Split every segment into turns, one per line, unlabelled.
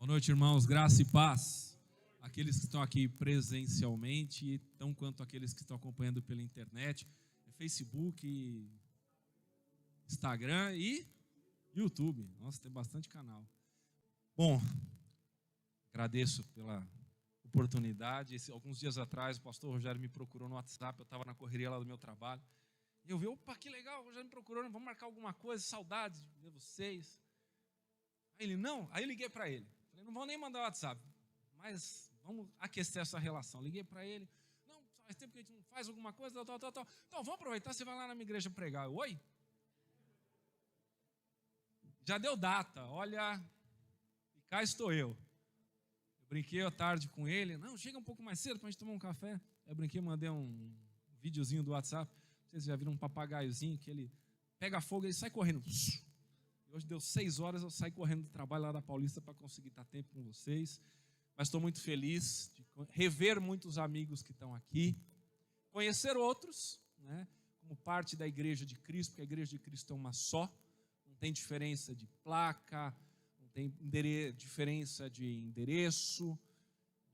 Boa noite, irmãos. Graça e paz. Aqueles que estão aqui presencialmente, tão quanto aqueles que estão acompanhando pela internet, Facebook, Instagram e YouTube. Nossa, tem bastante canal. Bom, agradeço pela oportunidade. Alguns dias atrás, o pastor Rogério me procurou no WhatsApp, eu estava na correria lá do meu trabalho. E eu vi, opa, que legal, o Rogério me procurou, vamos marcar alguma coisa, saudades de ver vocês. Aí ele, não, aí eu liguei para ele. Falei, não vou nem mandar o WhatsApp, mas vamos aquecer essa relação. Liguei para ele, não, faz tempo que a gente não faz alguma coisa, tal. Então, vamos aproveitar, você vai lá na minha igreja pregar. Eu, oi? Já deu data, olha, e cá estou eu. Eu brinquei à tarde com ele, não, chega um pouco mais cedo para a gente tomar um café. Eu brinquei, mandei um videozinho do WhatsApp, vocês já viram um papagaiozinho que ele pega fogo e ele sai correndo. Hoje deu 6 horas, eu saí correndo do trabalho lá da Paulista para conseguir estar tempo com vocês. Mas estou muito feliz de rever muitos amigos que estão aqui, conhecer outros, né, como parte da Igreja de Cristo, porque a Igreja de Cristo é uma só, não tem diferença de placa, não tem diferença de endereço,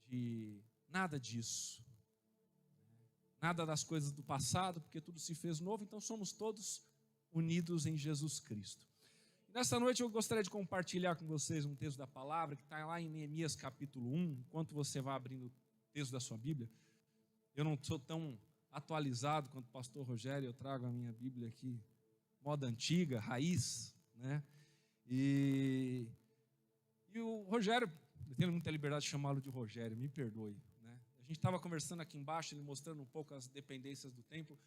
de nada disso. Nada das coisas do passado, porque tudo se fez novo, então somos todos unidos em Jesus Cristo. Nesta noite eu gostaria de compartilhar com vocês um texto da palavra que está lá em Neemias capítulo 1. Enquanto você vai abrindo o texto da sua Bíblia, eu não sou tão atualizado quanto o pastor Rogério, eu trago a minha Bíblia aqui, moda antiga, raiz, né? E o Rogério, eu tenho muita liberdade de chamá-lo de Rogério, me perdoe, né? A gente estava conversando aqui embaixo, ele mostrando um pouco as dependências do templo,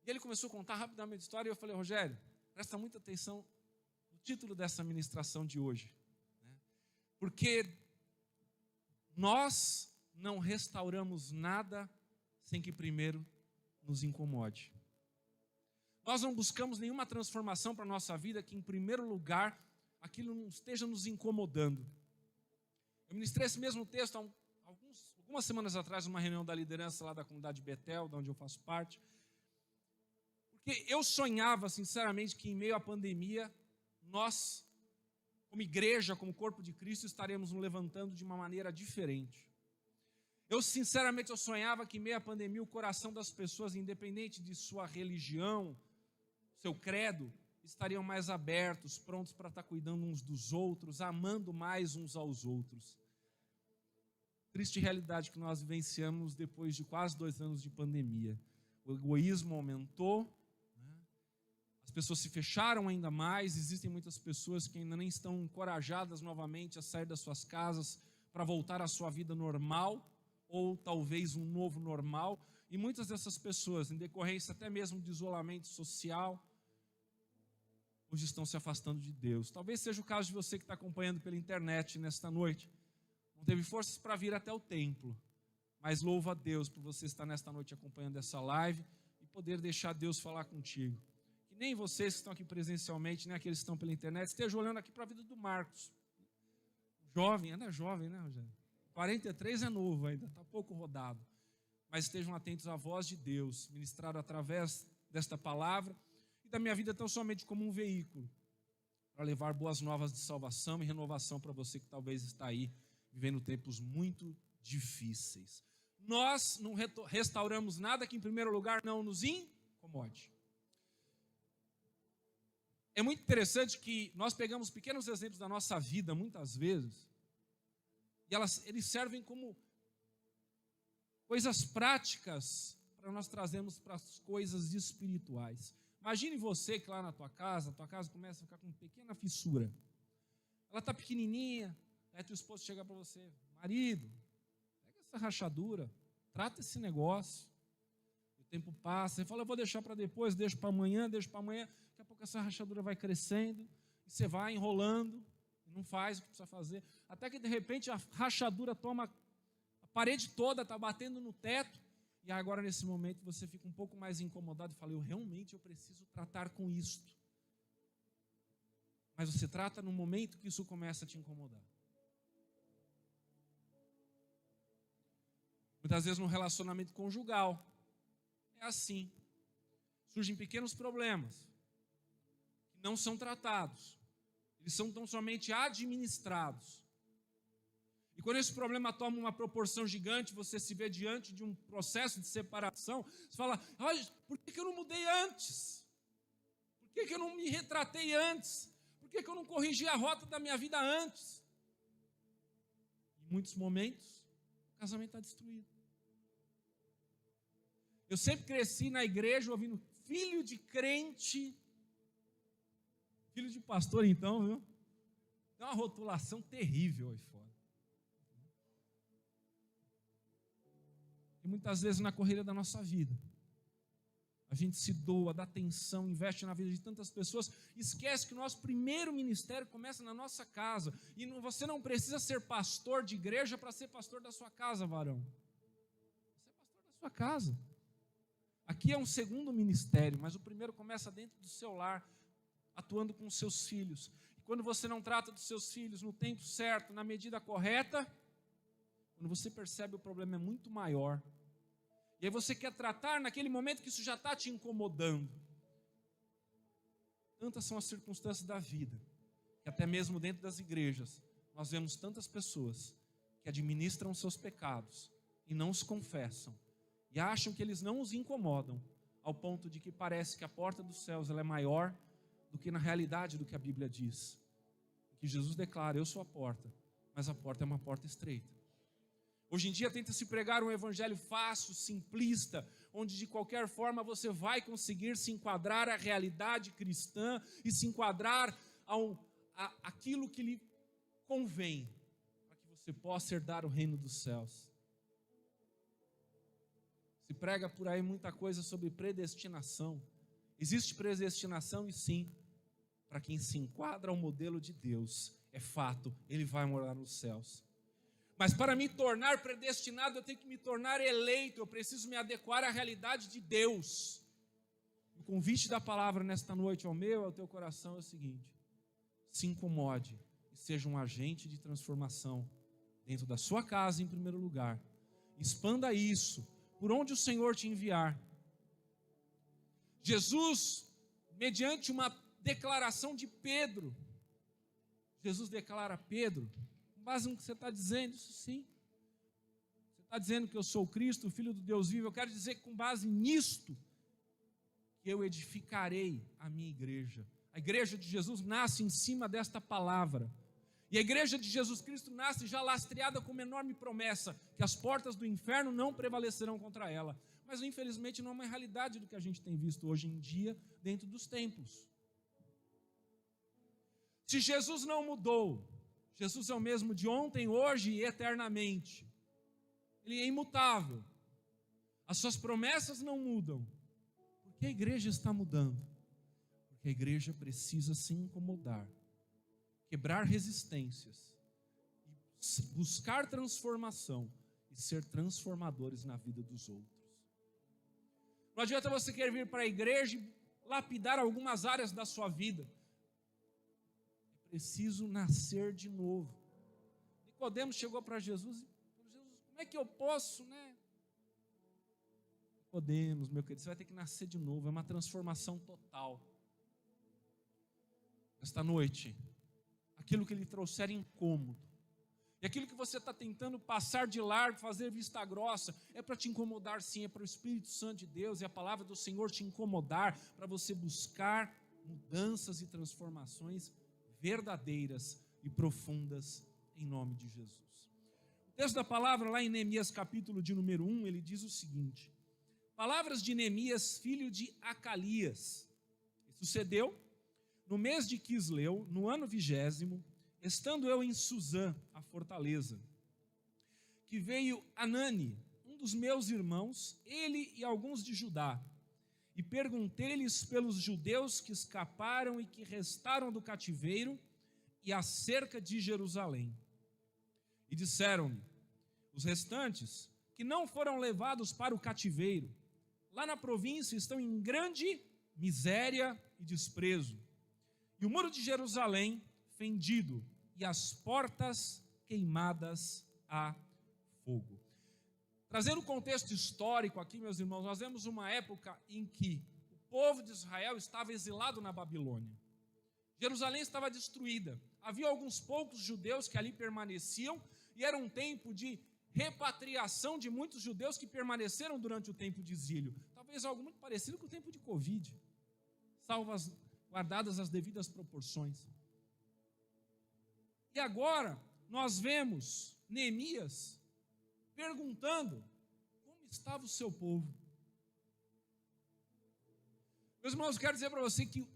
e ele começou a contar rapidamente a história, e eu falei, Rogério, presta muita atenção no título dessa ministração de hoje, né? Porque nós não restauramos nada sem que primeiro nos incomode. Nós não buscamos nenhuma transformação para a nossa vida que, em primeiro lugar, aquilo não esteja nos incomodando. Eu ministrei esse mesmo texto há algumas semanas atrás, numa reunião da liderança lá da comunidade Betel, de onde eu faço parte, porque eu sonhava, sinceramente, que em meio à pandemia, nós, como igreja, como corpo de Cristo, estaremos nos levantando de uma maneira diferente. Eu sonhava que em meio à pandemia o coração das pessoas, independente de sua religião, seu credo, estariam mais abertos, prontos para estar cuidando uns dos outros, amando mais uns aos outros. Triste realidade que nós vivenciamos depois de quase 2 anos de pandemia. O egoísmo aumentou, as pessoas se fecharam ainda mais, existem muitas pessoas que ainda nem estão encorajadas novamente a sair das suas casas para voltar à sua vida normal, ou talvez um novo normal, e muitas dessas pessoas, em decorrência até mesmo de isolamento social, hoje estão se afastando de Deus. Talvez seja o caso de você que está acompanhando pela internet nesta noite, não teve forças para vir até o templo, mas louva a Deus por você estar nesta noite acompanhando essa live e poder deixar Deus falar contigo. Nem vocês que estão aqui presencialmente, nem aqueles que estão pela internet, estejam olhando aqui para a vida do Marcos. Jovem, ainda é jovem, né, Rogério? 43 é novo ainda, está pouco rodado. Mas estejam atentos à voz de Deus, ministrado através desta palavra, e da minha vida tão somente como um veículo, para levar boas novas de salvação e renovação para você que talvez está aí, vivendo tempos muito difíceis. Nós não restauramos nada que, em primeiro lugar, não nos incomode. É muito interessante que nós pegamos pequenos exemplos da nossa vida, muitas vezes, e eles servem como coisas práticas para nós trazermos para as coisas espirituais. Imagine você que lá na tua casa começa a ficar com uma pequena fissura. Ela está pequenininha, aí teu esposo chega para você, marido, pega essa rachadura, trata esse negócio. O tempo passa, você fala, eu vou deixar para depois, deixo para amanhã, daqui a pouco essa rachadura vai crescendo, e você vai enrolando, e não faz o que precisa fazer, até que de repente a rachadura toma a parede toda, está batendo no teto, e agora nesse momento você fica um pouco mais incomodado e fala, eu preciso tratar com isto. Mas você trata no momento que isso começa a te incomodar. Muitas vezes no relacionamento conjugal, é assim, surgem pequenos problemas, que não são tratados, eles são tão somente administrados, E quando esse problema toma uma proporção gigante, você se vê diante de um processo de separação, você fala, olha, por que eu não mudei antes? Por que eu não me retratei antes? Por que eu não corrigi a rota da minha vida antes? Em muitos momentos, o casamento está destruído. Eu sempre cresci na igreja ouvindo filho de crente, filho de pastor então, viu? Tem uma rotulação terrível aí fora. E muitas vezes na corrida da nossa vida, a gente se doa, dá atenção, investe na vida de tantas pessoas, esquece que o nosso primeiro ministério começa na nossa casa. E você não precisa ser pastor de igreja para ser pastor da sua casa, varão. Você é pastor da sua casa. Aqui é um segundo ministério, mas o primeiro começa dentro do seu lar, atuando com os seus filhos. E quando você não trata dos seus filhos no tempo certo, na medida correta, quando você percebe o problema é muito maior, e aí você quer tratar naquele momento que isso já está te incomodando. Tantas são as circunstâncias da vida, que até mesmo dentro das igrejas, nós vemos tantas pessoas que administram seus pecados e não os confessam, e acham que eles não os incomodam, ao ponto de que parece que a porta dos céus ela é maior do que na realidade do que a Bíblia diz. Que Jesus declara, eu sou a porta, mas a porta é uma porta estreita. Hoje em dia tenta-se pregar um evangelho fácil, simplista, onde de qualquer forma você vai conseguir se enquadrar à realidade cristã e se enquadrar àquilo que lhe convém, para que você possa herdar o reino dos céus. Se prega por aí muita coisa sobre predestinação. Existe predestinação e sim, para quem se enquadra ao modelo de Deus, é fato, ele vai morar nos céus. Mas para me tornar predestinado, eu tenho que me tornar eleito, eu preciso me adequar à realidade de Deus. O convite da palavra nesta noite ao meu, ao teu coração é o seguinte: se incomode e seja um agente de transformação dentro da sua casa em primeiro lugar. Expanda isso, por onde o Senhor te enviar. Jesus, mediante uma declaração de Pedro, Jesus declara a Pedro, com base no que você está dizendo, isso sim. Você está dizendo que eu sou o Cristo, o Filho do Deus vivo. Eu quero dizer que com base nisto, que eu edificarei a minha igreja. A igreja de Jesus nasce em cima desta palavra. E a igreja de Jesus Cristo nasce já lastreada com uma enorme promessa, que as portas do inferno não prevalecerão contra ela. Mas infelizmente não é uma realidade do que a gente tem visto hoje em dia dentro dos templos. Se Jesus não mudou, Jesus é o mesmo de ontem, hoje e eternamente. Ele é imutável. As suas promessas não mudam. Por que a igreja está mudando? Porque a igreja precisa se incomodar, quebrar resistências, buscar transformação e ser transformadores na vida dos outros. Não adianta você querer vir para a igreja e lapidar algumas áreas da sua vida. É preciso nascer de novo. Nicodemos chegou para Jesus e falou: Jesus, como é que eu posso, né? Nicodemos, meu querido, você vai ter que nascer de novo. É uma transformação total. Esta noite, aquilo que lhe trouxer incômodo, e aquilo que você está tentando passar de largo, fazer vista grossa, é para te incomodar sim, é para o Espírito Santo de Deus e a palavra do Senhor te incomodar, para você buscar mudanças e transformações verdadeiras e profundas em nome de Jesus. O texto da palavra lá em Neemias capítulo de número 1, ele diz o seguinte: palavras de Neemias, filho de Acalias. Sucedeu no mês de Quisleu, no ano 20º, estando eu em Suzã, a fortaleza, que veio Anani, um dos meus irmãos, ele e alguns de Judá, e perguntei-lhes pelos judeus que escaparam e que restaram do cativeiro e acerca de Jerusalém. E disseram-me: os restantes, que não foram levados para o cativeiro, lá na província estão em grande miséria e desprezo, e o muro de Jerusalém fendido, e as portas queimadas a fogo. Trazendo o contexto histórico aqui, meus irmãos, nós vemos uma época em que o povo de Israel estava exilado na Babilônia. Jerusalém estava destruída. Havia alguns poucos judeus que ali permaneciam, e era um tempo de repatriação de muitos judeus que permaneceram durante o tempo de exílio. Talvez algo muito parecido com o tempo de Covid, guardadas as devidas proporções. E agora nós vemos Neemias perguntando como estava o seu povo. Meus irmãos, eu quero dizer para você que o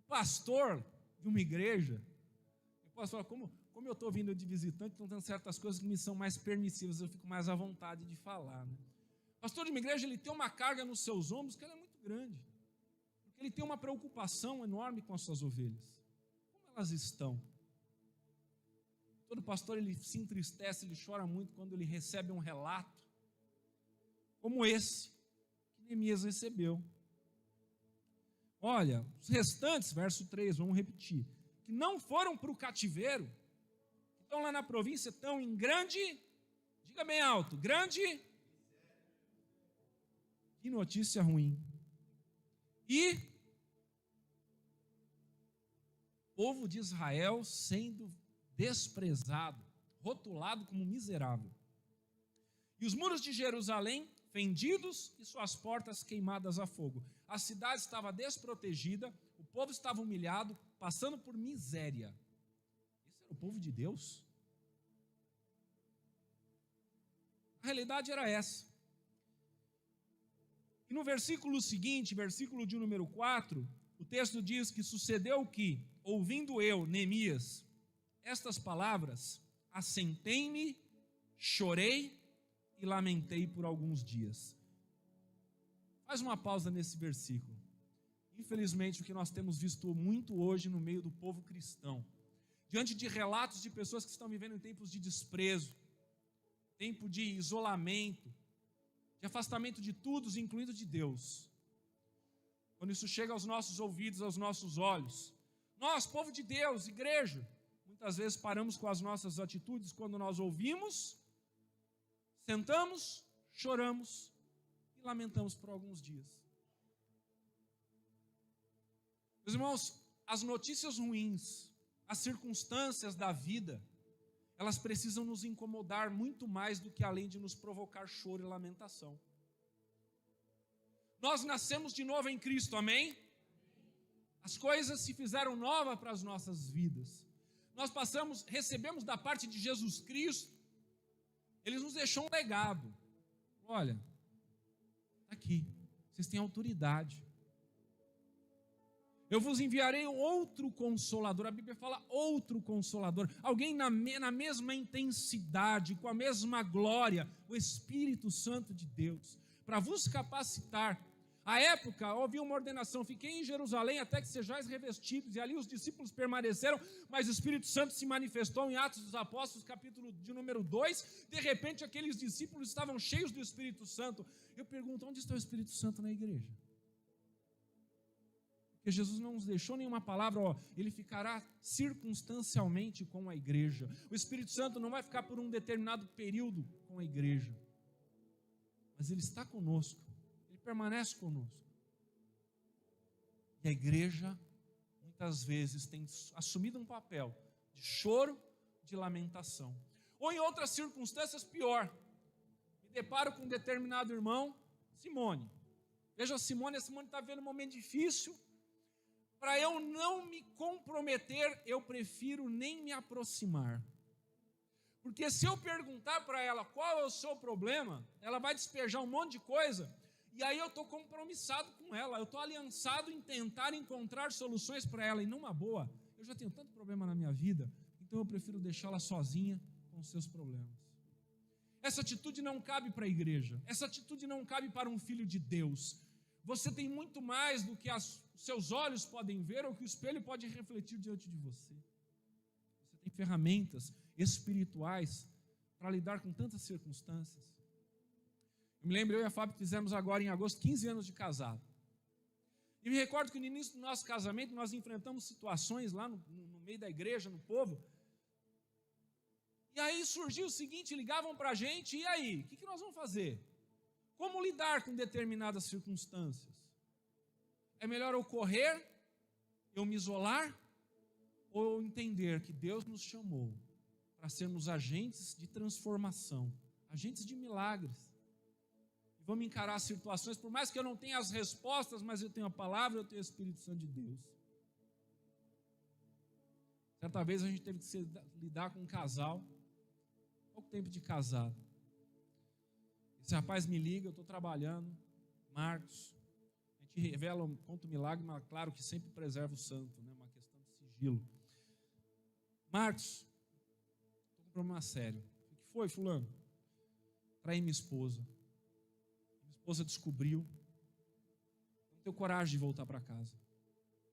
pastor de uma igreja, eu posso falar, como eu estou vindo de visitante, então tem certas coisas que me são mais permissivas, eu fico mais à vontade de falar, né? O pastor de uma igreja, ele tem uma carga nos seus ombros que ela é muito grande, porque ele tem uma preocupação enorme com as suas ovelhas. Como elas estão? Todo pastor, ele se entristece, ele chora muito quando ele recebe um relato como esse que Neemias recebeu. Olha, os restantes, verso 3, vamos repetir, que não foram para o cativeiro, que estão lá na província, estão em grande, diga bem alto, grande, que notícia ruim. E o povo de Israel sendo desprezado, rotulado como miserável. E os muros de Jerusalém fendidos e suas portas queimadas a fogo. A cidade estava desprotegida, o povo estava humilhado, passando por miséria. Esse era o povo de Deus? A realidade era essa. E no versículo seguinte, versículo de número 4, o texto diz que sucedeu que, ouvindo eu, Neemias, estas palavras, assentei-me, chorei e lamentei por alguns dias. Faz uma pausa nesse versículo. Infelizmente, o que nós temos visto muito hoje no meio do povo cristão, diante de relatos de pessoas que estão vivendo em tempos de desprezo, tempo de isolamento, de afastamento de tudo, incluindo de Deus. Quando isso chega aos nossos ouvidos, aos nossos olhos, nós, povo de Deus, igreja, muitas vezes paramos com as nossas atitudes quando nós ouvimos, sentamos, choramos e lamentamos por alguns dias. Meus irmãos, as notícias ruins, as circunstâncias da vida, elas precisam nos incomodar muito mais do que além de nos provocar choro e lamentação. Nós nascemos de novo em Cristo, amém? As coisas se fizeram novas para as nossas vidas. Nós recebemos da parte de Jesus Cristo, Ele nos deixou um legado. Olha, está aqui, vocês têm autoridade. Eu vos enviarei outro Consolador, a Bíblia fala outro Consolador, alguém na mesma intensidade, com a mesma glória, o Espírito Santo de Deus, para vos capacitar. À época, havia uma ordenação, fiquei em Jerusalém até que sejais revestidos, e ali os discípulos permaneceram, mas o Espírito Santo se manifestou em Atos dos Apóstolos, capítulo de número 2, de repente aqueles discípulos estavam cheios do Espírito Santo. Eu pergunto, onde está o Espírito Santo na igreja? Porque Jesus não nos deixou nenhuma palavra, Ele ficará circunstancialmente com a igreja. O Espírito Santo não vai ficar por um determinado período com a igreja, mas Ele está conosco, Ele permanece conosco. E a igreja, muitas vezes, tem assumido um papel de choro, de lamentação. Ou em outras circunstâncias, pior. Me deparo com um determinado irmão, Simone. Veja a Simone está vivendo um momento difícil. Para eu não me comprometer, eu prefiro nem me aproximar. Porque se eu perguntar para ela qual é o seu problema, ela vai despejar um monte de coisa, e aí eu estou compromissado com ela, eu estou aliançado em tentar encontrar soluções para ela, e numa boa, eu já tenho tanto problema na minha vida, então eu prefiro deixá-la sozinha com os seus problemas. Essa atitude não cabe para a igreja, essa atitude não cabe para um filho de Deus. Você tem muito mais do que os seus olhos podem ver ou que o espelho pode refletir diante de você. Você tem ferramentas espirituais para lidar com tantas circunstâncias. Eu me lembro, eu e a Fábio fizemos agora em agosto 15 anos de casado. E me recordo que no início do nosso casamento nós enfrentamos situações lá no meio da igreja, no povo. E aí surgiu o seguinte, ligavam para a gente, e aí, o que nós vamos fazer? Como lidar com determinadas circunstâncias? É melhor eu correr, eu me isolar, ou eu entender que Deus nos chamou para sermos agentes de transformação, agentes de milagres. E vamos encarar as situações, por mais que eu não tenha as respostas, mas eu tenho a palavra, eu tenho o Espírito Santo de Deus. Certa vez a gente teve que lidar com um casal, pouco tempo de casado. Esse rapaz me liga, eu estou trabalhando, Marcos, a gente revela, conta o milagre, mas claro que sempre preserva o santo, né? Uma questão de sigilo. Marcos, estou com um problema sério. O que foi, fulano? Traí minha esposa. Minha esposa descobriu. Não tenho coragem de voltar para casa.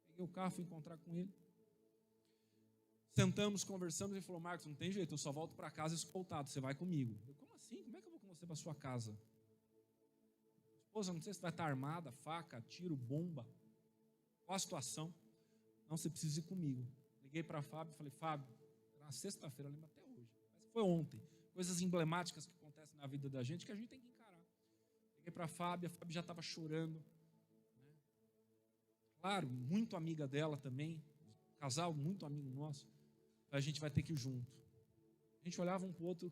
Peguei o carro, fui encontrar com ele. Sentamos, conversamos, ele falou, Marcos, não tem jeito, eu só volto para casa escoltado, você vai comigo. Eu, como assim? Como é que eu vou com você para sua casa? Esposa, não sei se vai estar armada, faca, tiro, bomba. Qual a situação? Não, você precisa ir comigo. Liguei para Fábio e falei, Fábio, era uma sexta-feira, eu lembro até hoje. Mas foi ontem. Coisas emblemáticas que acontecem na vida da gente que a gente tem que encarar. Liguei para a Fábio já estava chorando. Né? Claro, muito amiga dela também. Casal muito amigo nosso. A gente vai ter que ir junto. A gente olhava um para o outro.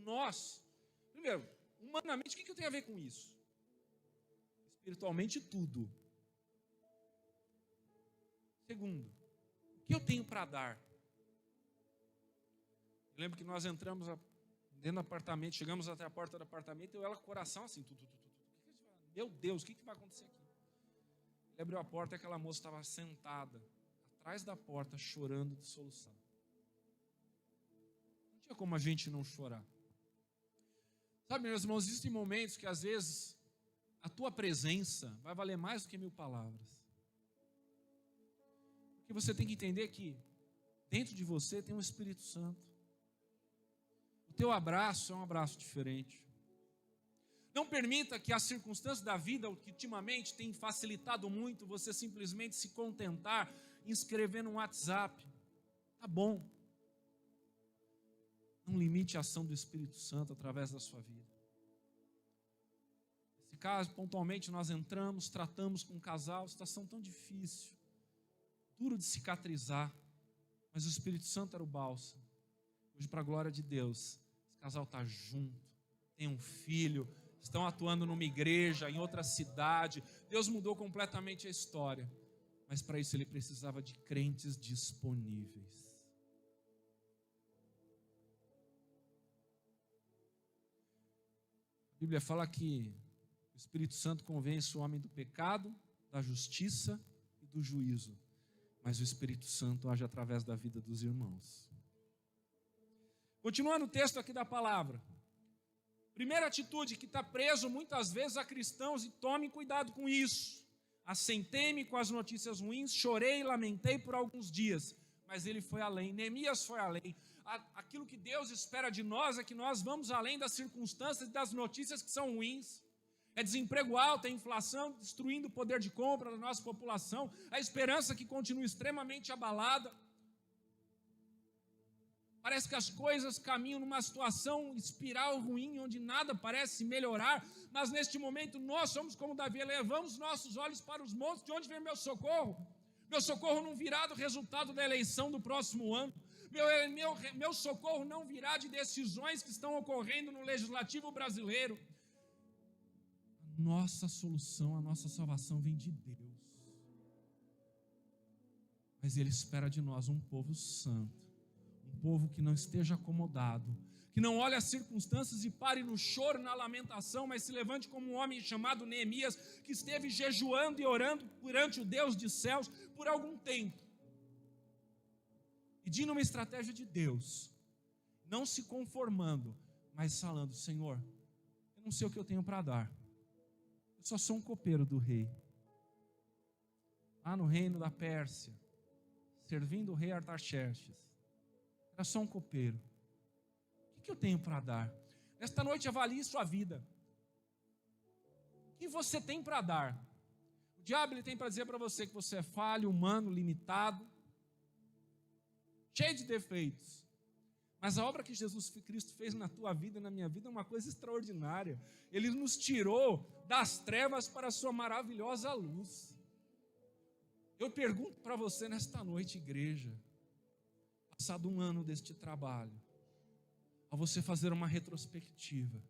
Nós, primeiro, humanamente, o que eu tenho a ver com isso? Espiritualmente, tudo. Segundo, o que eu tenho para dar? Eu lembro que nós entramos dentro do apartamento, chegamos até a porta do apartamento, e eu ela com o coração assim, meu Deus, o que vai acontecer aqui? Ele abriu a porta e aquela moça estava sentada atrás da porta, chorando de soluçar. Não tinha como a gente não chorar. Sabe, meus irmãos, existem momentos que às vezes a tua presença vai valer mais do que 1000 palavras. Porque você tem que entender que dentro de você tem um Espírito Santo. O teu abraço é um abraço diferente. Não permita que as circunstâncias da vida, que ultimamente tem facilitado muito, você simplesmente se contentar em escrever no WhatsApp. Tá bom. Não limite a ação do Espírito Santo através da sua vida. Nesse caso, pontualmente, nós entramos, tratamos com um casal, situação tão difícil, duro de cicatrizar, mas o Espírito Santo era o bálsamo. Hoje, para a glória de Deus, esse casal está junto, tem um filho, estão atuando numa igreja, em outra cidade. Deus mudou completamente a história, mas para isso ele precisava de crentes disponíveis. A Bíblia fala que o Espírito Santo convence o homem do pecado, da justiça e do juízo. Mas o Espírito Santo age através da vida dos irmãos. Continuando o texto aqui da palavra. Primeira atitude que está preso muitas vezes a cristãos, e tomem cuidado com isso. Assentei-me com as notícias ruins, chorei e lamentei por alguns dias. Mas ele foi além, Neemias foi além. Aquilo que Deus espera de nós é que nós vamos além das circunstâncias e das notícias que são ruins. É desemprego alto, é inflação destruindo o poder de compra da nossa população, a esperança que continua extremamente abalada. Parece que as coisas caminham numa situação espiral ruim, onde nada parece melhorar, mas neste momento nós somos como Davi, levamos nossos olhos para os montes, de onde vem meu socorro? Meu socorro não virá do resultado da eleição do próximo ano. Meu socorro não virá de decisões que estão ocorrendo no legislativo brasileiro. A nossa solução, a nossa salvação vem de Deus. Mas Ele espera de nós um povo santo, um povo que não esteja acomodado, que não olhe as circunstâncias e pare no choro, na lamentação, mas se levante como um homem chamado Neemias, que esteve jejuando e orando perante o Deus dos céus por algum tempo, pedindo uma estratégia de Deus, não se conformando, mas falando: Senhor, eu não sei o que eu tenho para dar, eu só sou um copeiro do rei, lá no reino da Pérsia, servindo o rei Artaxerxes, era só um copeiro. O que eu tenho para dar? Nesta noite avalie sua vida. O que você tem para dar? O diabo ele tem para dizer para você que você é falho, humano, limitado, cheio de defeitos. Mas a obra que Jesus Cristo fez na tua vida e na minha vida é uma coisa extraordinária. Ele nos tirou das trevas para a sua maravilhosa luz. Eu pergunto para você nesta noite, igreja, Passado um ano deste trabalho, a você fazer uma retrospectiva,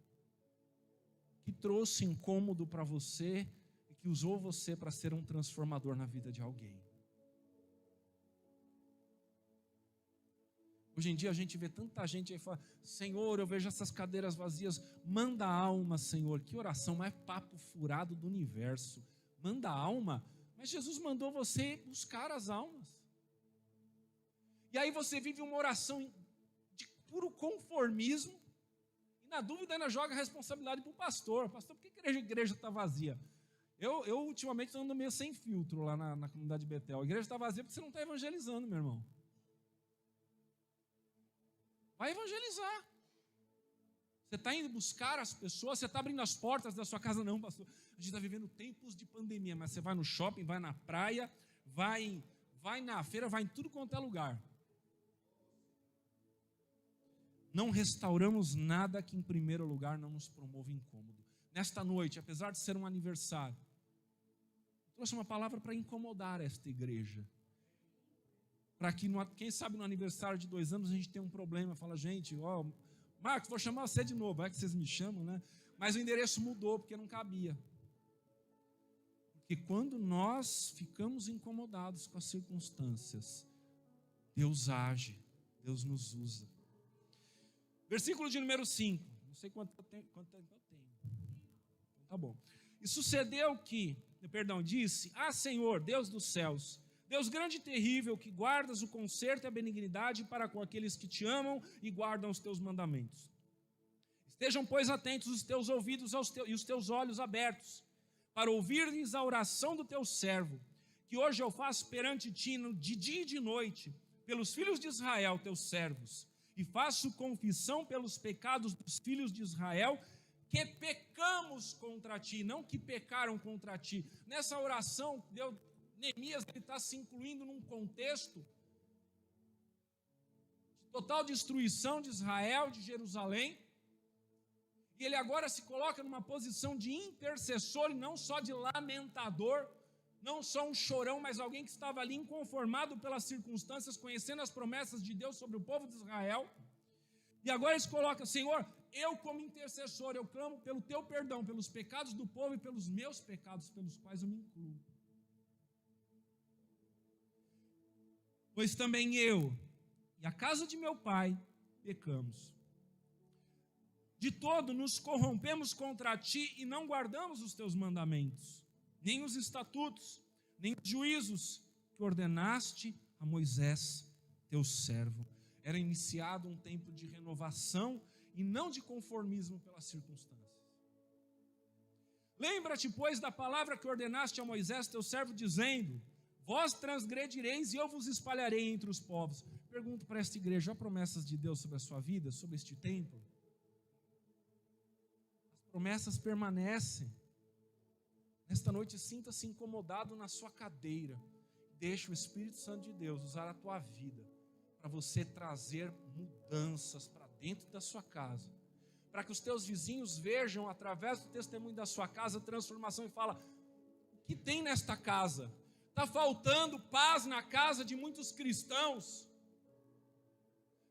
que trouxe incômodo para você e que usou você para ser um transformador na vida de alguém. Hoje em dia a gente vê tanta gente aí falar: Senhor, eu vejo essas cadeiras vazias, manda alma, Senhor. Que oração mais papo furado do universo. Manda alma, mas Jesus mandou você buscar as almas. E aí você vive uma oração de puro conformismo, e na dúvida ainda joga a responsabilidade para o pastor. Pastor, por que a igreja está vazia? Eu ultimamente estou andando meio sem filtro lá na comunidade de Betel. A igreja está vazia porque você não está evangelizando, meu irmão. Vai evangelizar. Você está indo buscar as pessoas, você está abrindo as portas da sua casa. Não, pastor, a gente está vivendo tempos de pandemia, mas você vai no shopping, vai na praia, vai na feira, vai em tudo quanto é lugar. Não restauramos nada que em primeiro lugar não nos promova incômodo. Nesta noite, apesar de ser um aniversário, eu trouxe uma palavra para incomodar esta igreja. Para que, quem sabe no aniversário de 2 anos a gente tem um problema. Fala: gente, Marcos, vou chamar você de novo. É que vocês me chamam, né? Mas o endereço mudou porque não cabia. Porque quando nós ficamos incomodados com as circunstâncias, Deus age, Deus nos usa. Versículo de número 5. Não sei quanto tempo eu tenho. Tá bom. E sucedeu que, disse: Senhor, Deus dos céus, Deus grande e terrível, que guardas o conserto e a benignidade para com aqueles que te amam e guardam os teus mandamentos. Estejam, pois, atentos os teus ouvidos e os teus olhos abertos, para ouvires a oração do teu servo, que hoje eu faço perante ti de dia e de noite, pelos filhos de Israel, teus servos, e faço confissão pelos pecados dos filhos de Israel, que pecamos contra ti, não que pecaram contra ti. Nessa oração, Neemias está se incluindo num contexto de total destruição de Israel, de Jerusalém, e ele agora se coloca numa posição de intercessor e não só de lamentador, não só um chorão, mas alguém que estava ali inconformado pelas circunstâncias, conhecendo as promessas de Deus sobre o povo de Israel. E agora ele se coloca: Senhor, eu como intercessor, eu clamo pelo teu perdão, pelos pecados do povo e pelos meus pecados, pelos quais eu me incluo. Pois também eu e a casa de meu pai pecamos. De todo nos corrompemos contra ti e não guardamos os teus mandamentos, nem os estatutos, nem os juízos que ordenaste a Moisés, teu servo. Era iniciado um tempo de renovação e não de conformismo pelas circunstâncias. Lembra-te, pois, da palavra que ordenaste a Moisés, teu servo, dizendo: vós transgredireis e eu vos espalharei entre os povos. Pergunto para esta igreja: há promessas de Deus sobre a sua vida, sobre este templo? As promessas permanecem. Nesta noite, sinta-se incomodado na sua cadeira. Deixa o Espírito Santo de Deus usar a tua vida para você trazer mudanças para dentro da sua casa, para que os teus vizinhos vejam através do testemunho da sua casa transformação e fala: o que tem nesta casa? Está faltando paz na casa de muitos cristãos.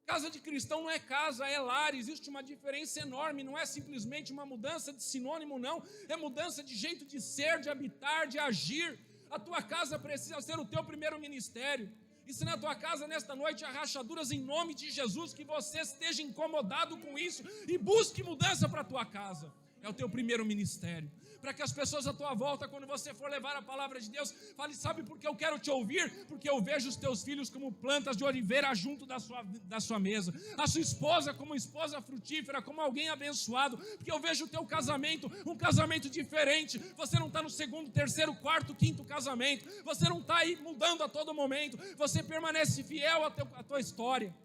Casa de cristão não é casa, é lar. Existe uma diferença enorme. Não é simplesmente uma mudança de sinônimo, não. É mudança de jeito de ser, de habitar, de agir. A tua casa precisa ser o teu primeiro ministério. E se na tua casa nesta noite há rachaduras, em nome de Jesus, que você esteja incomodado com isso e busque mudança para a tua casa. É o teu primeiro ministério. Para que as pessoas à tua volta, quando você for levar a palavra de Deus, fale: sabe por que eu quero te ouvir? Porque eu vejo os teus filhos como plantas de oliveira junto da sua mesa, a sua esposa como esposa frutífera, como alguém abençoado, porque eu vejo o teu casamento, um casamento diferente. Você não está no segundo, terceiro, quarto, quinto casamento, você não está aí mudando a todo momento, você permanece fiel à tua história.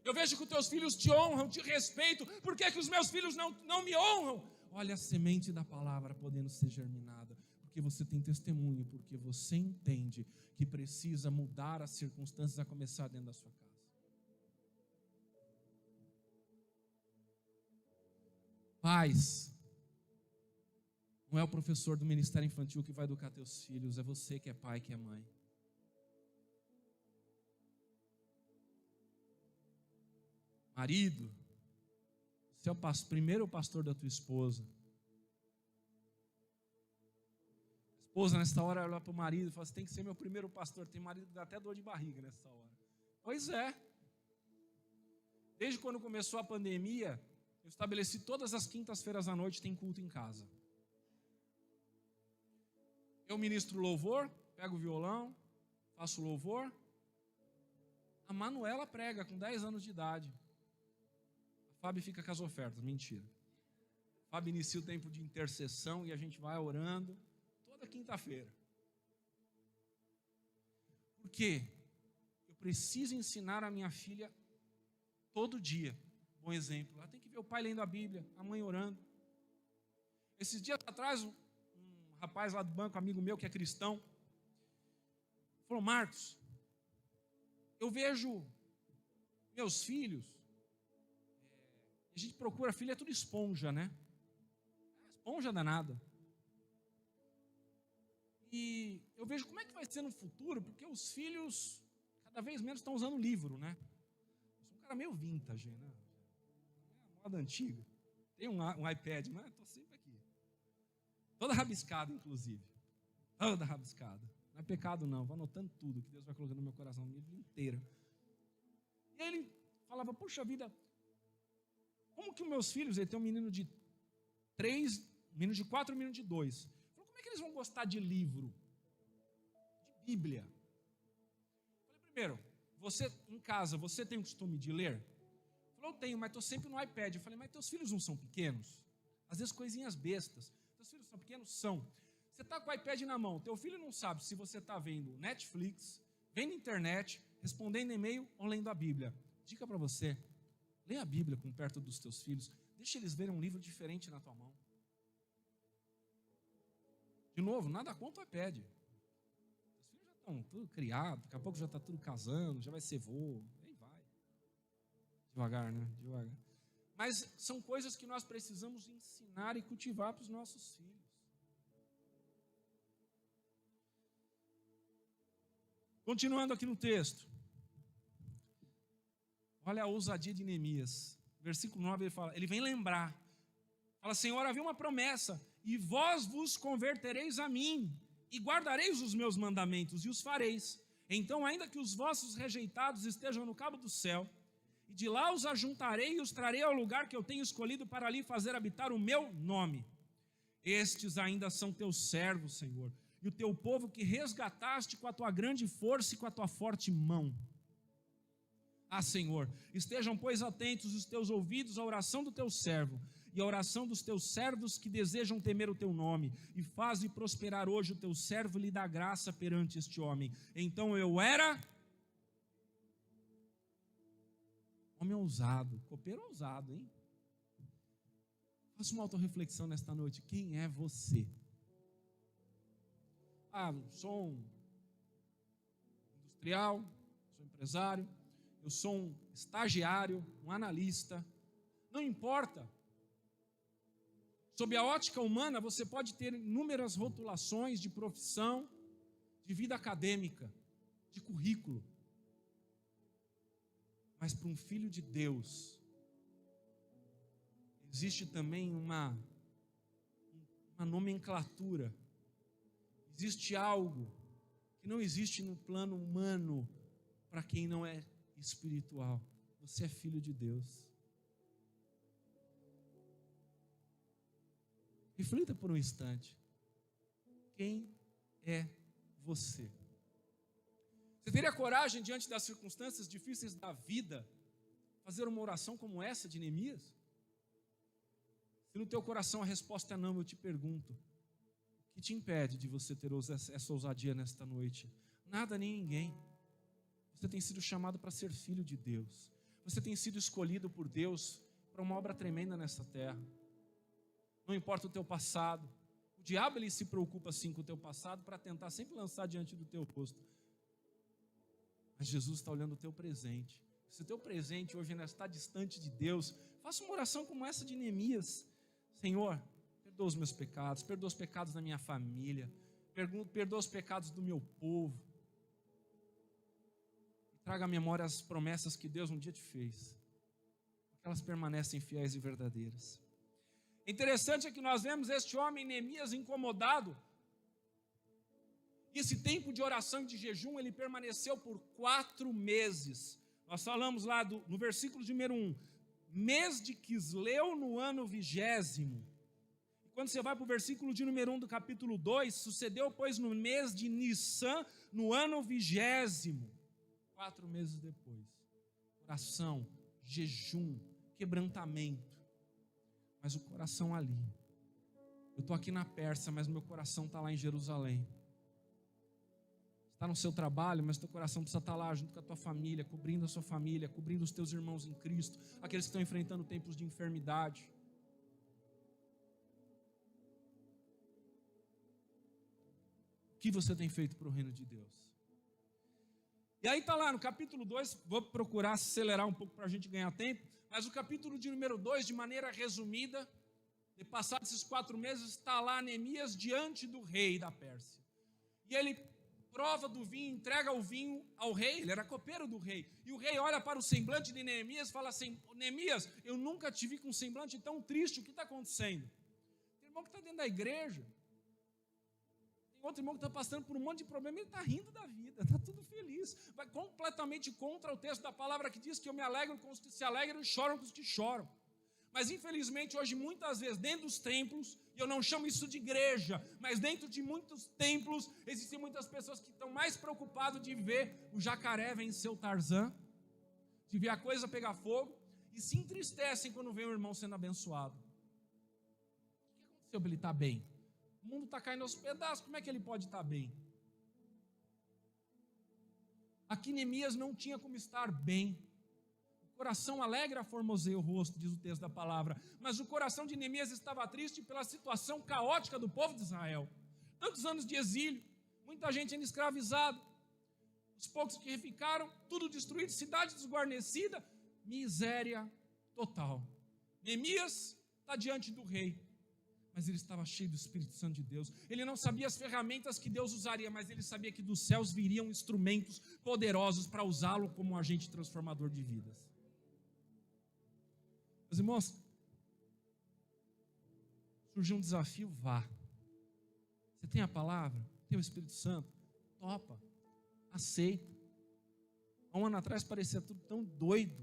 Eu vejo que os teus filhos te honram, te respeitam. Por que os meus filhos não me honram? Olha a semente da palavra podendo ser germinada, porque você tem testemunho, porque você entende que precisa mudar as circunstâncias a começar dentro da sua casa. Pais, não é o professor do ministério infantil que vai educar teus filhos, é você que é pai, que é mãe. Marido, você é o primeiro pastor da tua esposa. A esposa, nessa hora, olha para o marido e fala: você tem que ser meu primeiro pastor. Tem marido que dá até dor de barriga nessa hora. Pois é. Desde quando começou a pandemia, eu estabeleci todas as quintas-feiras à noite tem culto em casa. Eu ministro louvor, pego o violão, faço louvor. A Manuela prega com 10 anos de idade. A Fábio fica com as ofertas, mentira. A Fábio inicia o tempo de intercessão e a gente vai orando toda quinta-feira. Por quê? Eu preciso ensinar a minha filha todo dia. Bom exemplo. Ela tem que ver o pai lendo a Bíblia, a mãe orando. Esses dias atrás, um rapaz lá do banco, amigo meu que é cristão, falou: Marcos, eu vejo meus filhos, a gente procura filho, é tudo esponja, né? Esponja danada. E eu vejo como é que vai ser no futuro, porque os filhos cada vez menos estão usando livro, né? Eu sou um cara meio vintage, né? É a moda antiga. Tem um iPad, mas estou sempre aqui. Toda rabiscada, inclusive. Toda rabiscada. Não é pecado, não. Vou anotando tudo que Deus vai colocando no meu coração, a minha vida inteira. E ele falava: puxa vida, como que os meus filhos, ele tem um menino de 3, um menino de 4 e um menino de 2. Ele falou: como é que eles vão gostar de livro? De Bíblia? Eu falei: primeiro, você em casa, você tem o costume de ler? Ele falou: eu tenho, mas estou sempre no iPad. Eu falei: mas teus filhos não são pequenos? Às vezes coisinhas bestas. Teus filhos são pequenos? São. Você está com o iPad na mão, teu filho não sabe se você está vendo Netflix, vendo internet, respondendo e-mail ou lendo a Bíblia. Dica para você: leia a Bíblia com perto dos teus filhos, deixa eles verem um livro diferente na tua mão. De novo, nada contra o iPad. Os filhos já estão tudo criados, daqui a pouco já está tudo casando, já vai ser vô, aí vai. Devagar, né? Devagar. Mas são coisas que nós precisamos ensinar e cultivar para os nossos filhos. Continuando aqui no texto. Olha a ousadia de Neemias. Versículo 9 ele vem lembrar. Fala: Senhor, havia uma promessa, e vós vos convertereis a mim, e guardareis os meus mandamentos, e os fareis. Então, ainda que os vossos rejeitados estejam no cabo do céu, e de lá os ajuntarei e os trarei ao lugar que eu tenho escolhido para ali fazer habitar o meu nome. Estes ainda são teus servos, Senhor, e o teu povo que resgataste com a tua grande força e com a tua forte mão. Ah, Senhor, estejam, pois, atentos os teus ouvidos à oração do teu servo e à oração dos teus servos que desejam temer o teu nome, e faze prosperar hoje o teu servo e lhe dá graça perante este homem. Então eu era homem ousado, copeiro ousado, hein? Faça uma autorreflexão nesta noite. Quem é você? Ah, sou um industrial, sou empresário, eu sou um estagiário, um analista. Não importa. Sob a ótica humana, você pode ter inúmeras rotulações de profissão, de vida acadêmica, de currículo. Mas para um filho de Deus, existe também uma nomenclatura. Existe algo que não existe no plano humano para quem não é espiritual. Você é filho de Deus. Reflita por um instante. Quem é você? Você teria coragem, diante das circunstâncias difíceis da vida, fazer uma oração como essa de Neemias? Se no teu coração a resposta é não, eu te pergunto: o que te impede de você ter essa ousadia nesta noite? Nada nem ninguém. Você tem sido chamado para ser filho de Deus. Você tem sido escolhido por Deus para uma obra tremenda nessa terra. Não importa o teu passado. O diabo, ele se preocupa sim com o teu passado para tentar sempre lançar diante do teu rosto. Mas Jesus está olhando o teu presente. Se o teu presente hoje ainda está distante de Deus, faça uma oração como essa de Neemias. Senhor, perdoa os meus pecados, perdoa os pecados da minha família, perdoa os pecados do meu povo. Traga à memória as promessas que Deus um dia te fez. elas permanecem fiéis e verdadeiras. Interessante é que nós vemos este homem, Neemias, incomodado. E esse tempo de oração e de jejum, ele permaneceu por 4 meses. Nós falamos lá no versículo de número 1, mês de Quisleu no ano 20º. E quando você vai para o versículo de número 1 do capítulo 2, sucedeu, pois, no mês de Nissan, no ano 20º. 4 meses depois. Oração, jejum, quebrantamento. Mas o coração ali. Eu estou aqui na Pérsia, mas meu coração está lá em Jerusalém. Está no seu trabalho, mas teu coração precisa estar lá junto com a tua família, cobrindo a sua família, cobrindo os teus irmãos em Cristo, aqueles que estão enfrentando tempos de enfermidade. O que você tem feito para o reino de Deus? E aí está lá no capítulo 2, vou procurar acelerar um pouco para a gente ganhar tempo, mas o capítulo de número 2, de maneira resumida, de passados esses 4 meses, está lá Neemias diante do rei da Pérsia. E ele prova do vinho, entrega o vinho ao rei, ele era copeiro do rei. E o rei olha para o semblante de Neemias e fala assim: Neemias, eu nunca te vi com um semblante tão triste, o que está acontecendo? Tem irmão que está dentro da igreja, tem outro irmão que está passando por um monte de problema, ele está rindo da vida, está tudo feliz, vai completamente contra o texto da palavra que diz que eu me alegro com os que se alegram e choram com os que choram. Mas infelizmente hoje muitas vezes dentro dos templos, e eu não chamo isso de igreja, mas dentro de muitos templos existem muitas pessoas que estão mais preocupadas de ver o jacaré vencer o Tarzan, de ver a coisa pegar fogo, e se entristecem quando vê o irmão sendo abençoado. O que aconteceu para ele estar bem? O mundo está caindo aos pedaços, como é que ele pode estar bem? Aqui Neemias não tinha como estar bem. O coração alegra, formoseia o rosto, diz o texto da palavra. Mas o coração de Neemias estava triste pela situação caótica do povo de Israel. Tantos anos de exílio, muita gente ainda escravizada, os poucos que ficaram, tudo destruído, cidade desguarnecida, miséria total. Neemias está diante do rei, mas ele estava cheio do Espírito Santo de Deus. Ele não sabia as ferramentas que Deus usaria, mas ele sabia que dos céus viriam instrumentos poderosos para usá-lo como um agente transformador de vidas. Meus irmãos, surgiu um desafio, vá. Você tem a palavra, tem o Espírito Santo, topa, aceita. Há um ano atrás parecia tudo tão doido.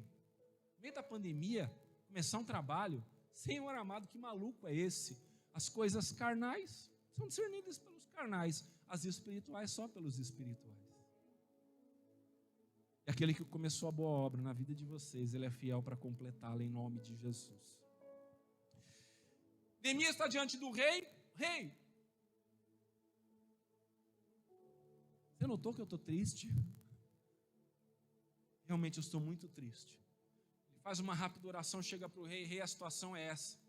No meio da pandemia, começar um trabalho, Senhor amado, que maluco é esse? As coisas carnais são discernidas pelos carnais, as espirituais só pelos espirituais. E aquele que começou a boa obra na vida de vocês, ele é fiel para completá-la em nome de Jesus. Neemias está diante do rei. Rei, você notou que eu estou triste? Realmente eu estou muito triste. Ele faz uma rápida oração, chega para o rei. Rei, a situação é essa.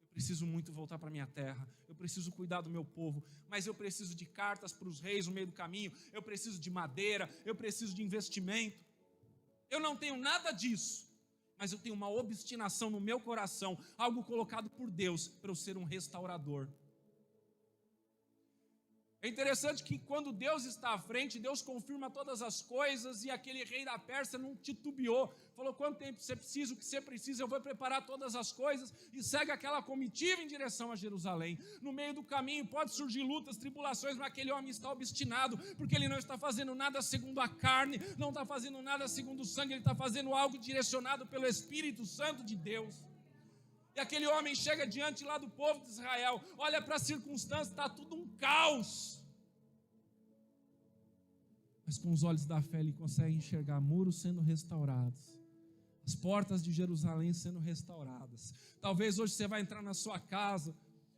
Eu preciso muito voltar para a minha terra, eu preciso cuidar do meu povo, mas eu preciso de cartas para os reis no meio do caminho, eu preciso de madeira, eu preciso de investimento. Eu não tenho nada disso, mas eu tenho uma obstinação no meu coração, algo colocado por Deus para eu ser um restaurador. É interessante que quando Deus está à frente, Deus confirma todas as coisas, e aquele rei da Pérsia não titubeou, falou: quanto tempo você precisa, o que você precisa, eu vou preparar todas as coisas, e segue aquela comitiva em direção a Jerusalém. No meio do caminho pode surgir lutas, tribulações, mas aquele homem está obstinado, porque ele não está fazendo nada segundo a carne, não está fazendo nada segundo o sangue, ele está fazendo algo direcionado pelo Espírito Santo de Deus. E aquele homem chega diante lá do povo de Israel, olha para a circunstância, está tudo um caos. Mas com os olhos da fé ele consegue enxergar muros sendo restaurados, as portas de Jerusalém sendo restauradas. Talvez hoje você vai entrar na sua casa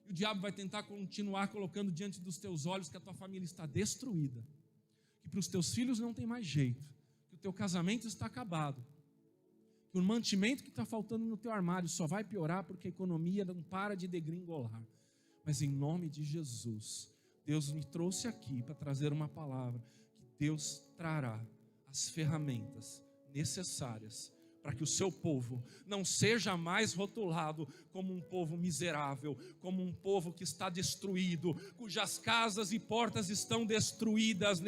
e o diabo vai tentar continuar colocando diante dos teus olhos que a tua família está destruída, que para os teus filhos não tem mais jeito, que o teu casamento está acabado, que o mantimento que está faltando no teu armário só vai piorar porque a economia não para de degringolar. Mas em nome de Jesus, Deus me trouxe aqui para trazer uma palavra, que Deus trará as ferramentas necessárias para que o seu povo não seja mais rotulado como um povo miserável, como um povo que está destruído, cujas casas e portas estão destruídas.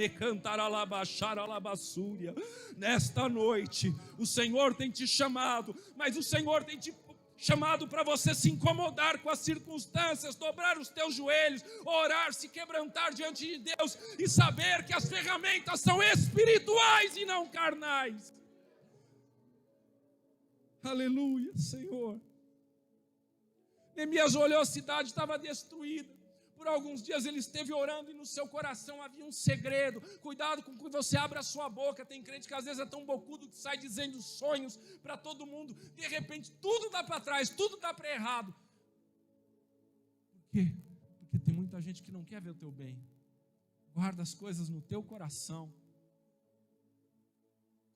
Nesta noite, o Senhor tem te chamado, mas o Senhor tem te chamado para você se incomodar com as circunstâncias, dobrar os teus joelhos, orar, se quebrantar diante de Deus e saber que as ferramentas são espirituais e não carnais. Aleluia, Senhor. Neemias olhou, a cidade estava destruída. Por alguns dias ele esteve orando e no seu coração havia um segredo. Cuidado com que você abra a sua boca. Tem crente que às vezes é tão bocudo que sai dizendo sonhos para todo mundo. De repente tudo dá para trás, tudo dá para errado. Por quê? Porque tem muita gente que não quer ver o teu bem. Guarda as coisas no teu coração.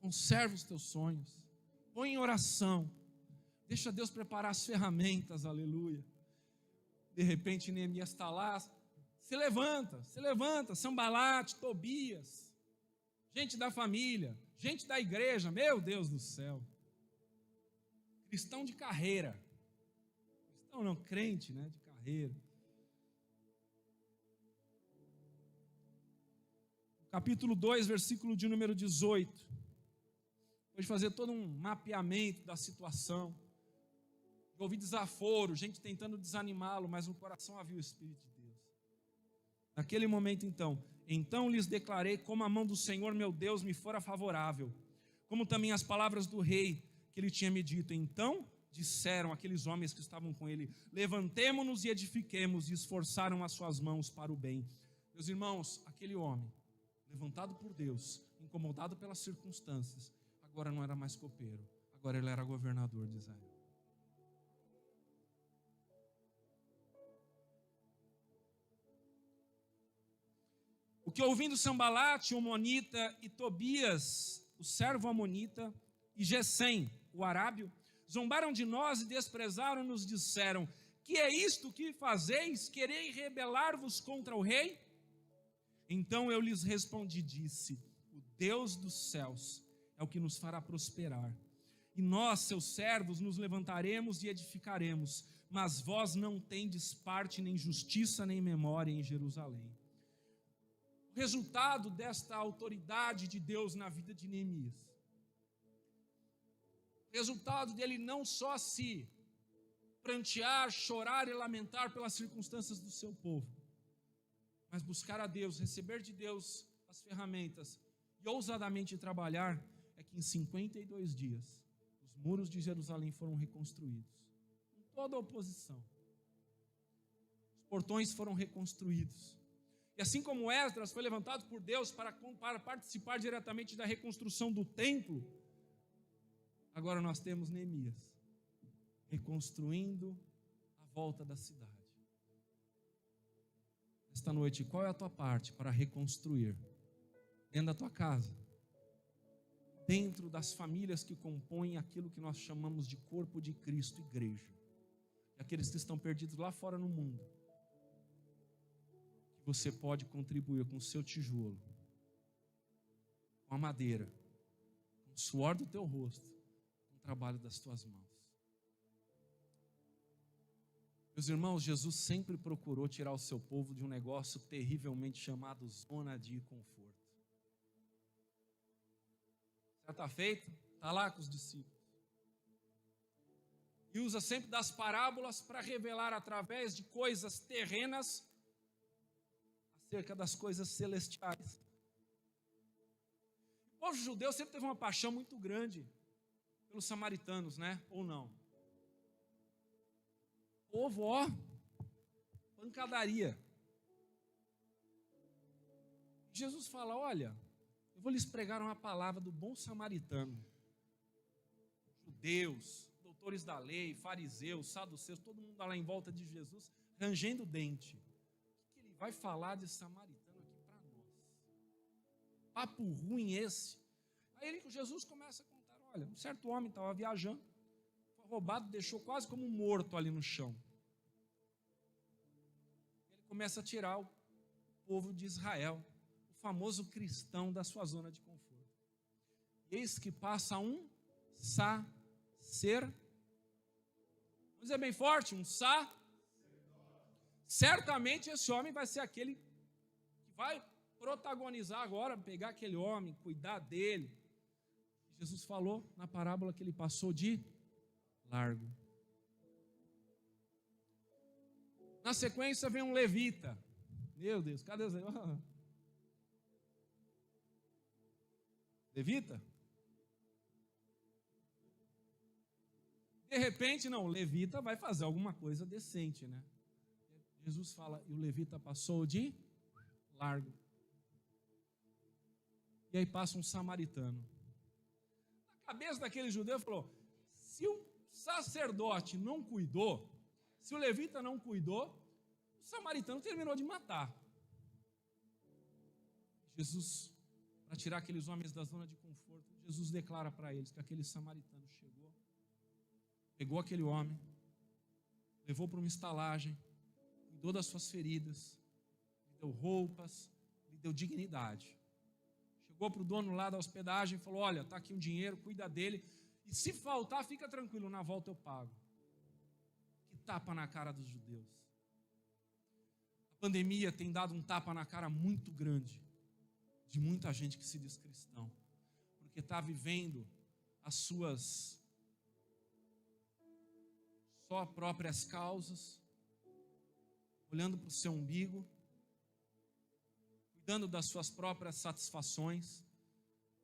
Conserva os teus sonhos. Põe em oração, deixa Deus preparar as ferramentas, aleluia. De repente Neemias está lá, se levanta, Sanbalate, Tobias, gente da família, gente da igreja, meu Deus do céu. Cristão de carreira, cristão não, crente, né, de carreira. Capítulo 2, versículo de número 18. Depois de fazer todo um mapeamento da situação, de ouvir desaforo, gente tentando desanimá-lo, mas no coração havia o Espírito de Deus. Naquele momento então lhes declarei como a mão do Senhor meu Deus me fora favorável, como também as palavras do rei que ele tinha me dito. Então disseram aqueles homens que estavam com ele: levantemo-nos e edifiquemos, e esforçaram as suas mãos para o bem. Meus irmãos, aquele homem, levantado por Deus, incomodado pelas circunstâncias, agora não era mais copeiro, agora ele era governador de Israel. O que ouvindo Sanbalate, o amonita, e Tobias, o servo amonita, e Gesem, o arábio, zombaram de nós e desprezaram-nos, disseram: que é isto que fazeis? Quereis rebelar-vos contra o rei? Então eu lhes respondi, disse: o Deus dos céus é o que nos fará prosperar, e nós, seus servos, nos levantaremos e edificaremos, mas vós não tendes parte, nem justiça, nem memória em Jerusalém. O resultado desta autoridade de Deus na vida de Neemias, o resultado dele não só se prantear, chorar e lamentar pelas circunstâncias do seu povo, mas buscar a Deus, receber de Deus as ferramentas e ousadamente trabalhar, é que em 52 dias, os muros de Jerusalém foram reconstruídos, com toda a oposição. Os portões foram reconstruídos. E assim como Esdras foi levantado por Deus para participar diretamente da reconstrução do templo, agora nós temos Neemias reconstruindo a volta da cidade. Esta noite, qual é a tua parte para reconstruir? Dentro da tua casa, dentro das famílias que compõem aquilo que nós chamamos de corpo de Cristo, igreja, e aqueles que estão perdidos lá fora no mundo, que você pode contribuir com o seu tijolo, com a madeira, com o suor do teu rosto, com o trabalho das tuas mãos. Meus irmãos, Jesus sempre procurou tirar o seu povo de um negócio terrivelmente chamado zona de conforto. Já está feito? Está lá com os discípulos. E usa sempre das parábolas para revelar através de coisas terrenas acerca das coisas celestiais. O povo judeu sempre teve uma paixão muito grande pelos samaritanos, né? Ou não? O povo, pancadaria. Jesus fala: olha, eu vou lhes pregar uma palavra do bom samaritano. Judeus, doutores da lei, fariseus, saduceus, todo mundo lá em volta de Jesus, rangendo o dente. O que ele vai falar de samaritano aqui para nós? Papo ruim esse. Aí Jesus começa a contar: olha, um certo homem estava viajando, foi roubado, deixou quase como um morto ali no chão. Ele começa a tirar o povo de Israel, famoso cristão da sua zona de conforto. E eis que passa um Vamos dizer bem forte, certamente esse homem vai ser aquele que vai protagonizar agora, pegar aquele homem, cuidar dele. Jesus falou na parábola que ele passou de largo. Na sequência vem um levita. Meu Deus, cadê os levita? De repente, não, o levita vai fazer alguma coisa decente, né? Jesus fala, e o levita passou de largo. E aí passa um samaritano. Na cabeça daquele judeu falou, se o sacerdote não cuidou, se o levita não cuidou, o samaritano terminou de matar. Jesus, para tirar aqueles homens da zona de conforto, Jesus declara para eles que aquele samaritano chegou, pegou aquele homem, levou para uma estalagem, cuidou das suas feridas, lhe deu roupas, lhe deu dignidade. Chegou para o dono lá da hospedagem e falou, olha, está aqui um dinheiro, cuida dele, e se faltar, fica tranquilo, na volta eu pago. Que tapa na cara dos judeus. A pandemia tem dado um tapa na cara muito grande de muita gente que se diz cristão, porque está vivendo as suas só próprias causas, olhando para o seu umbigo, cuidando das suas próprias satisfações,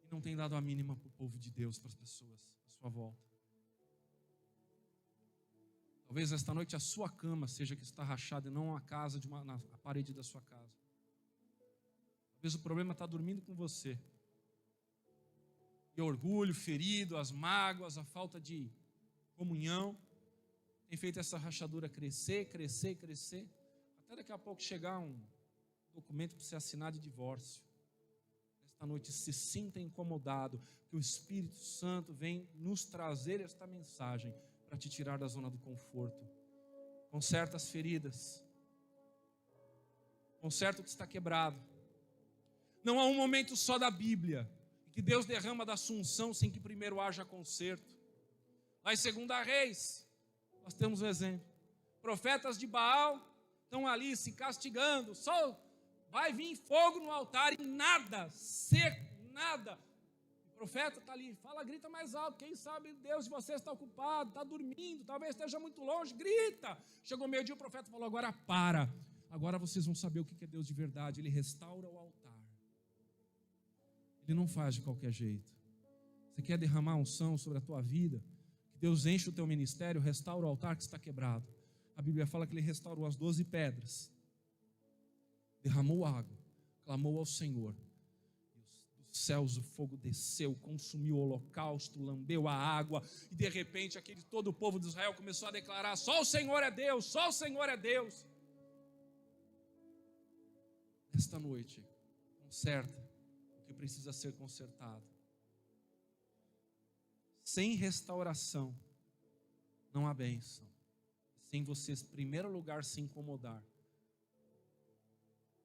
e não tem dado a mínima para o povo de Deus, para as pessoas à sua volta. Talvez esta noite a sua cama seja que está rachada e não a casa a parede da sua casa. Talvez o problema está dormindo com você. E o orgulho, ferido, as mágoas, a falta de comunhão tem feito essa rachadura crescer, até daqui a pouco chegar um documento para você assinar de divórcio. Esta noite se sinta incomodado, que o Espírito Santo vem nos trazer esta mensagem para te tirar da zona do conforto. Conserta as feridas, conserta o que está quebrado. Não há um momento só da Bíblia em que Deus derrama da Assunção sem que primeiro haja conserto. Lá em 2 Reis, nós temos um exemplo. Profetas de Baal estão ali se castigando. Só vai vir fogo no altar e nada, seco, nada. O profeta está ali, fala, grita mais alto. Quem sabe Deus de vocês está ocupado, está dormindo, talvez esteja muito longe, grita. Chegou meio-dia, o profeta falou, agora para. Agora vocês vão saber o que é Deus de verdade. Ele restaura o altar. Ele não faz de qualquer jeito. Você quer derramar unção sobre a tua vida? Que Deus enche o teu ministério, restaura o altar que está quebrado. A Bíblia fala que Ele restaurou as 12 pedras, derramou água, clamou ao Senhor. Dos céus o fogo desceu, consumiu o holocausto, lambeu a água, e de repente todo o povo de Israel começou a declarar, só o Senhor é Deus, só o Senhor é Deus. Esta noite, conserta o que precisa ser consertado. Sem restauração, não há bênção. Sem você, em primeiro lugar, se incomodar,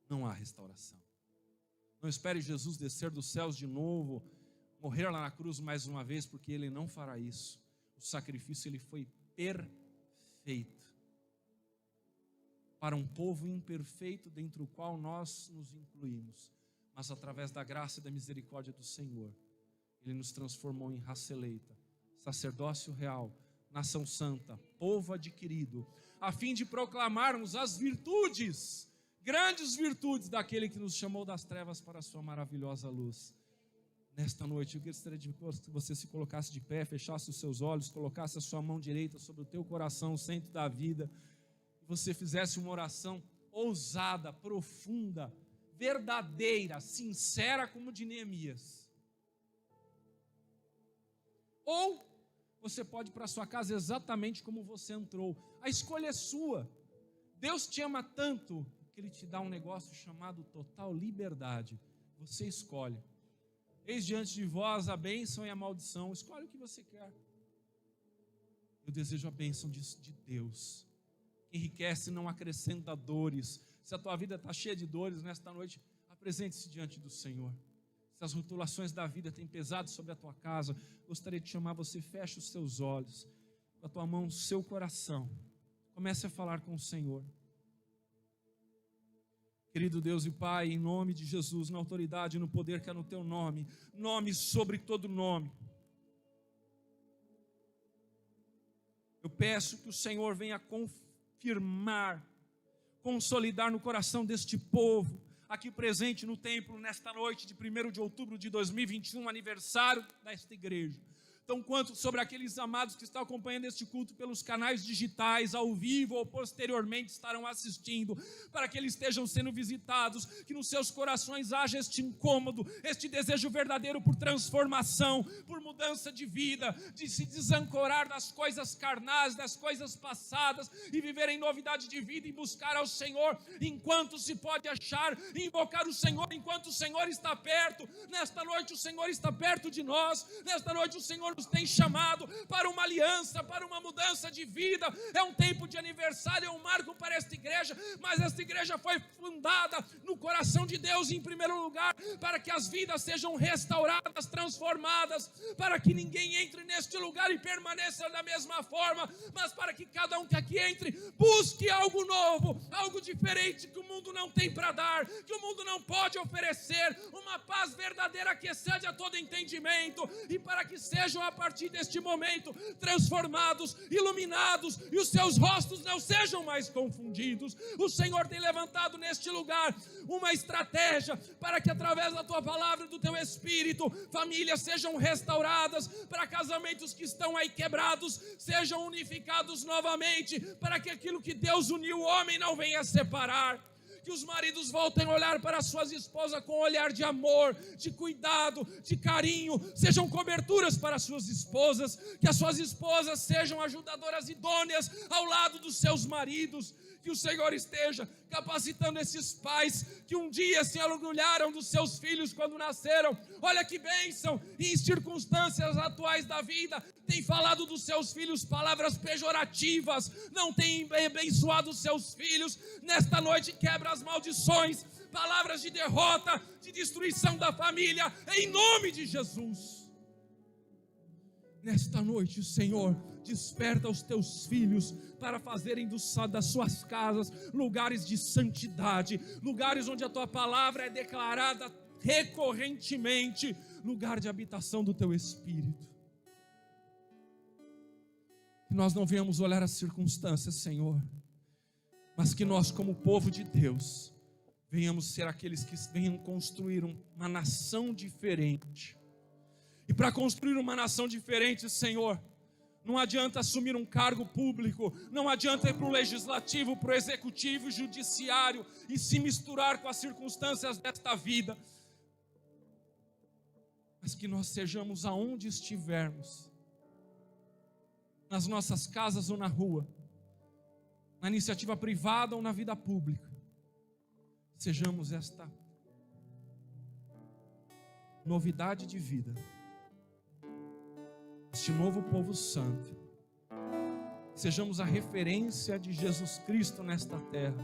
não há restauração. Não espere Jesus descer dos céus de novo, morrer lá na cruz mais uma vez, porque Ele não fará isso. O sacrifício, ele foi perfeito. Para um povo imperfeito, dentro do qual nós nos incluímos. Mas através da graça e da misericórdia do Senhor, Ele nos transformou em raça eleita, sacerdócio real, nação santa, povo adquirido, a fim de proclamarmos as virtudes, grandes virtudes daquele que nos chamou das trevas para a sua maravilhosa luz. Nesta noite, eu gostaria de que você se colocasse de pé, fechasse os seus olhos, colocasse a sua mão direita sobre o teu coração, o centro da vida, e você fizesse uma oração ousada, profunda, verdadeira, sincera como de Neemias. Ou você pode ir para a sua casa exatamente como você entrou. A escolha é sua. Deus te ama tanto que Ele te dá um negócio chamado total liberdade. Você escolhe. Eis diante de vós a bênção e a maldição. Escolhe o que você quer. Eu desejo a bênção de Deus. Que enriquece e não acrescenta dores. Se a tua vida está cheia de dores nesta noite, apresente-se diante do Senhor. Se as rotulações da vida têm pesado sobre a tua casa, gostaria de chamar você, feche os seus olhos, com a tua mão no seu coração. Comece a falar com o Senhor. Querido Deus e Pai, em nome de Jesus, na autoridade e no poder que é no teu nome, nome sobre todo nome, eu peço que o Senhor venha confirmar, consolidar no coração deste povo, aqui presente no templo, nesta noite de 1º de outubro de 2021, aniversário desta igreja. Então, quanto sobre aqueles amados que estão acompanhando este culto pelos canais digitais, ao vivo ou posteriormente estarão assistindo, para que eles estejam sendo visitados, que nos seus corações haja este incômodo, este desejo verdadeiro por transformação, por mudança de vida, de se desancorar das coisas carnais, das coisas passadas, e viver em novidade de vida, e buscar ao Senhor enquanto se pode achar, e invocar o Senhor enquanto o Senhor está perto. Nesta noite o Senhor está perto de nós, nesta noite o Senhor nos tem chamado para uma aliança, para uma mudança de vida. É um tempo de aniversário, é um marco para esta igreja, mas esta igreja foi fundada no coração de Deus em primeiro lugar, para que as vidas sejam restauradas, transformadas, para que ninguém entre neste lugar e permaneça da mesma forma, mas para que cada um que aqui entre busque algo novo, algo diferente que o mundo não tem para dar, que o mundo não pode oferecer, uma paz verdadeira que excede a todo entendimento, e para que sejam a partir deste momento transformados, iluminados, e os seus rostos não sejam mais confundidos. O Senhor tem levantado neste lugar uma estratégia para que através da tua palavra e do teu Espírito, famílias sejam restauradas, para casamentos que estão aí quebrados sejam unificados novamente, para que aquilo que Deus uniu, o homem não venha separar. Que os maridos voltem a olhar para suas esposas com um olhar de amor, de cuidado, de carinho, sejam coberturas para suas esposas, que as suas esposas sejam ajudadoras idôneas ao lado dos seus maridos. Que o Senhor esteja capacitando esses pais que um dia se orgulharam dos seus filhos quando nasceram. Olha que bênção, e em circunstâncias atuais da vida tem falado dos seus filhos palavras pejorativas, não tem abençoado os seus filhos. Nesta noite quebra as maldições, palavras de derrota, de destruição da família, em nome de Jesus. Nesta noite o Senhor desperta os teus filhos para fazerem das suas casas lugares de santidade, lugares onde a tua palavra é declarada recorrentemente, lugar de habitação do teu Espírito. Que nós não venhamos olhar as circunstâncias, Senhor, mas que nós, como povo de Deus, venhamos ser aqueles que venham construir uma nação diferente. E para construir uma nação diferente, Senhor, não adianta assumir um cargo público, não adianta ir para o legislativo, para o executivo e judiciário e se misturar com as circunstâncias desta vida, mas que nós sejamos aonde estivermos, nas nossas casas ou na rua, na iniciativa privada ou na vida pública, sejamos esta novidade de vida, este novo povo santo, sejamos a referência de Jesus Cristo nesta terra,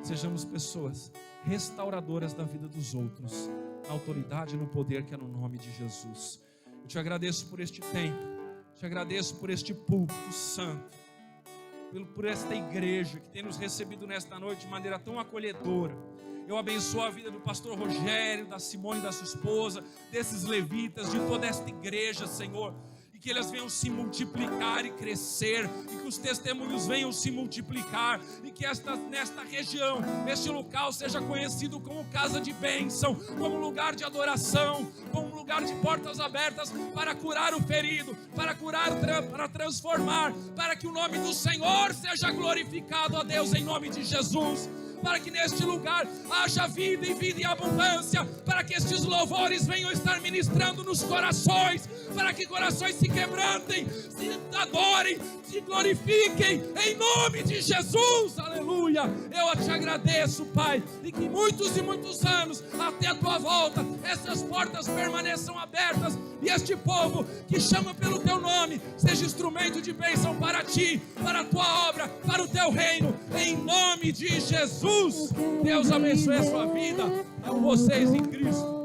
sejamos pessoas restauradoras da vida dos outros, na autoridade e no poder que é no nome de Jesus. Eu te agradeço por este tempo, te agradeço por este púlpito santo, por esta igreja que tem nos recebido nesta noite de maneira tão acolhedora. Eu abençoo a vida do pastor Rogério, da Simone, da sua esposa, desses levitas, de toda esta igreja, Senhor, e que elas venham se multiplicar e crescer, e que os testemunhos venham se multiplicar, e que nesta região, este local seja conhecido como casa de bênção, como lugar de adoração, como lugar de portas abertas para curar o ferido, para curar, para transformar, para que o nome do Senhor seja glorificado, a Deus, em nome de Jesus. Para que neste lugar haja vida e vida em abundância, para que estes louvores venham estar ministrando nos corações, para que corações se quebrantem, se adorem, se glorifiquem, em nome de Jesus, aleluia. Eu te agradeço, Pai, e que muitos e muitos anos, até a tua volta, essas portas permaneçam abertas, e este povo que chama pelo teu nome, seja instrumento de bênção para ti, para a tua obra, para o teu reino, em nome de Jesus. Deus abençoe a sua vida, amo vocês em Cristo.